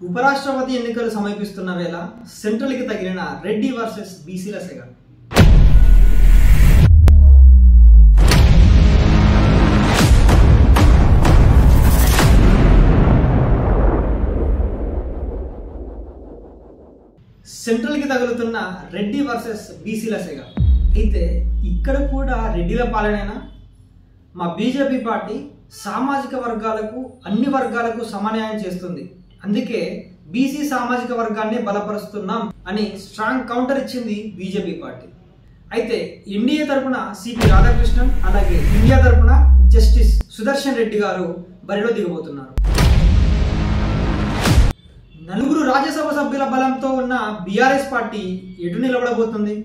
ఉపరాష్ట్రపతి ఎన్నికలు సమీపిస్తున్న వేళ సెంట్రల్కి తగిలిన రెడ్డి వర్సెస్ బీసీల సెగ. సెంట్రల్కి తగులుతున్న రెడ్డి వర్సెస్ బీసీల సెగ. అయితే ఇక్కడ కూడా రెడ్డిల పాలనేనా? మా బీజేపీ పార్టీ సామాజిక వర్గాలకు అన్ని వర్గాలకు సమన్యాయం చేస్తుంది, అందుకే బీసీ సామాజిక వర్గాన్ని బలపరుస్తున్నాం అని స్ట్రాంగ్ కౌంటర్ ఇచ్చింది బీజేపీ పార్టీ. అయితే ఎన్డీఏ తరపున సిపి రాధాకృష్ణన్, అలాగే ఇండియా తరపున జస్టిస్ సుదర్శన్ రెడ్డి గారు బరిలో దిగబోతున్నారు. నలుగురు రాజ్యసభ సభ్యుల బలంతో ఉన్న బీఆర్ఎస్ పార్టీ ఎటు నిలబడబోతుంది?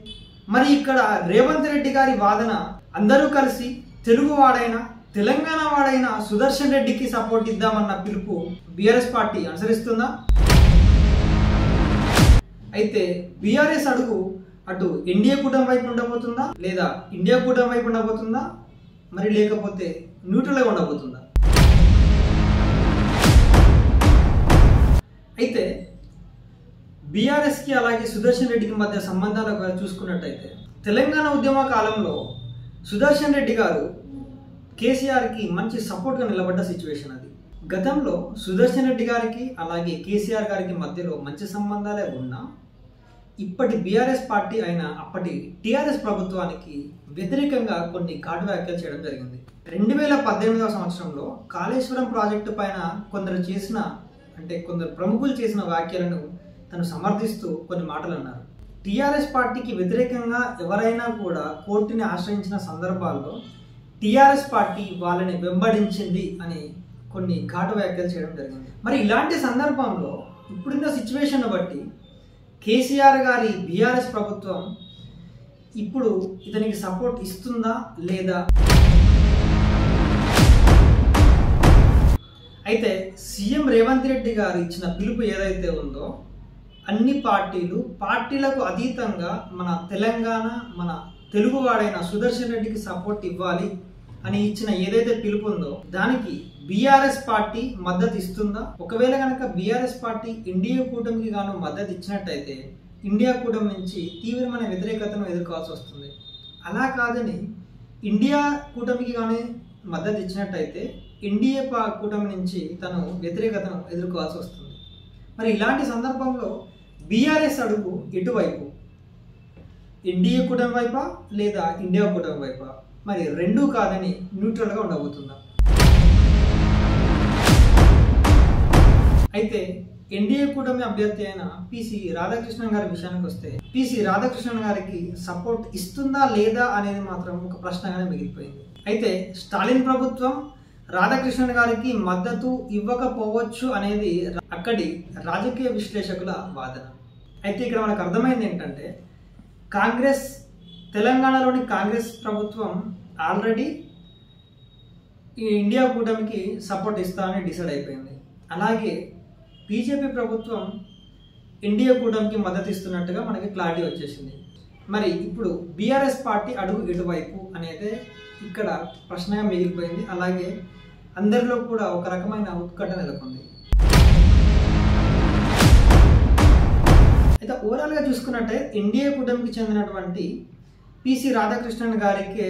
మరి ఇక్కడ రేవంత్ రెడ్డి గారి వాదన అందరూ కలిసి తెలుగు వాడైన తెలంగాణ వాడైన సుదర్శన్ రెడ్డికి సపోర్ట్ ఇద్దామన్న పిలుపు బీఆర్ఎస్ పార్టీ అనుసరిస్తుందా? అయితే బీఆర్ఎస్ అడుగు అటు ఎన్డీఏ కూటమి వైపు ఉండబోతుందా, లేదా ఇండియా కూటమి వైపు ఉండబోతుందా, మరి లేకపోతే న్యూట్రల్గా ఉండబోతుందా? అయితే బీఆర్ఎస్కి అలాగే సుదర్శన్ రెడ్డికి మధ్య సంబంధాలు చూసుకున్నట్టయితే తెలంగాణ ఉద్యమ కాలంలో సుదర్శన్ రెడ్డి గారు కేసీఆర్కి మంచి సపోర్ట్గా నిలబడ్డ సిచ్యువేషన్ అది. గతంలో సుదర్శన్ రెడ్డి గారికి అలాగే కేసీఆర్ గారికి మధ్యలో మంచి సంబంధాలే ఉన్నా ఇప్పటి బీఆర్ఎస్ పార్టీ అయిన అప్పటి టీఆర్ఎస్ ప్రభుత్వానికి వ్యతిరేకంగా కొన్ని ఘాటు వ్యాఖ్యలు చేయడం జరిగింది. 2018వ సంవత్సరంలో కాళేశ్వరం ప్రాజెక్టు పైన కొందరు ప్రముఖులు చేసిన వ్యాఖ్యలను తను సమర్థిస్తూ కొన్ని మాటలు అన్నారు. టీఆర్ఎస్ పార్టీకి వ్యతిరేకంగా ఎవరైనా కూడా కోర్టుని ఆశ్రయించిన సందర్భాల్లో టీఆర్ఎస్ పార్టీ వాళ్ళని వెంబడించింది అని కొన్ని ఘాటు వ్యాఖ్యలు చేయడం జరిగింది. మరి ఇలాంటి సందర్భంలో ఇప్పుడున్న సిచ్యువేషన్ బట్టి కేసీఆర్ గారి బీఆర్ఎస్ ప్రభుత్వం ఇప్పుడు ఇతనికి సపోర్ట్ ఇస్తుందా లేదా? అయితే సీఎం రేవంత్ రెడ్డి గారు ఇచ్చిన పిలుపు ఏదైతే ఉందో అన్ని పార్టీలకు అతీతంగా మన తెలంగాణ మన తెలుగువాడైన సుదర్శన్ రెడ్డికి సపోర్ట్ ఇవ్వాలి అని ఇచ్చిన ఏదైతే పిలుపు ఉందో దానికి బీఆర్ఎస్ పార్టీ మద్దతు ఇస్తుందా? ఒకవేళ కనుక బీఆర్ఎస్ పార్టీ ఇండియా కూటమికి గాను మద్దతు ఇచ్చినట్టయితే ఇండియా కూటమి నుంచి తీవ్రమైన వ్యతిరేకతను ఎదుర్కోవాల్సి వస్తుంది. అలా కాదని ఇండియా కూటమికి కానీ మద్దతు ఇచ్చినట్టయితే ఎన్డీఏ కూటమి నుంచి తను వ్యతిరేకతను ఎదుర్కోవాల్సి వస్తుంది. మరి ఇలాంటి సందర్భంలో బీఆర్ఎస్ అడుగు ఎటువైపు? ఎన్డీఏ కూటమి వైపా లేదా ఇండియా కూటమి వైపా? మరి రెండూ కాదని న్యూట్రల్గా ఉండబోతుందా? అయితే ఎన్డీఏ కూటమి అభ్యర్థి అయిన పిసి రాధాకృష్ణన్ గారి విషయానికి వస్తే పిసి రాధాకృష్ణన్ గారికి సపోర్ట్ ఇస్తుందా లేదా అనేది మాత్రం ఒక ప్రశ్నగానే మిగిలిపోయింది. అయితే స్టాలిన్ ప్రభుత్వం రాధాకృష్ణన్ గారికి మద్దతు ఇవ్వకపోవచ్చు అనేది అక్కడి రాజకీయ విశ్లేషకుల వాదన. అయితే ఇక్కడ మనకు అర్థమైంది ఏంటంటే తెలంగాణలోని కాంగ్రెస్ ప్రభుత్వం ఆల్రెడీ ఈ ఇండియా కూటమికి సపోర్ట్ ఇస్తామని డిసైడ్ అయిపోయింది. అలాగే బీజేపీ ప్రభుత్వం ఇండియా కూటమికి మద్దతు ఇస్తున్నట్టుగా మనకి క్లారిటీ వచ్చేసింది. మరి ఇప్పుడు బీఆర్ఎస్ పార్టీ అడుగు ఎటువైపు అనేది ఇక్కడ ప్రశ్నగా మిగిలిపోయింది. అలాగే అందరిలో కూడా ఒక రకమైన ఉత్కంఠ నెలకొంది. అయితే ఓవరాల్గా చూసుకున్నట్టే ఎన్డీఏ కూటమికి చెందినటువంటి పిసి రాధాకృష్ణన్ గారికి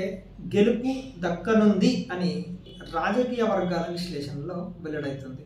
గెలుపు దక్కనుంది అని రాజకీయ వర్గాల విశ్లేషణలో వెల్లడవుతుంది.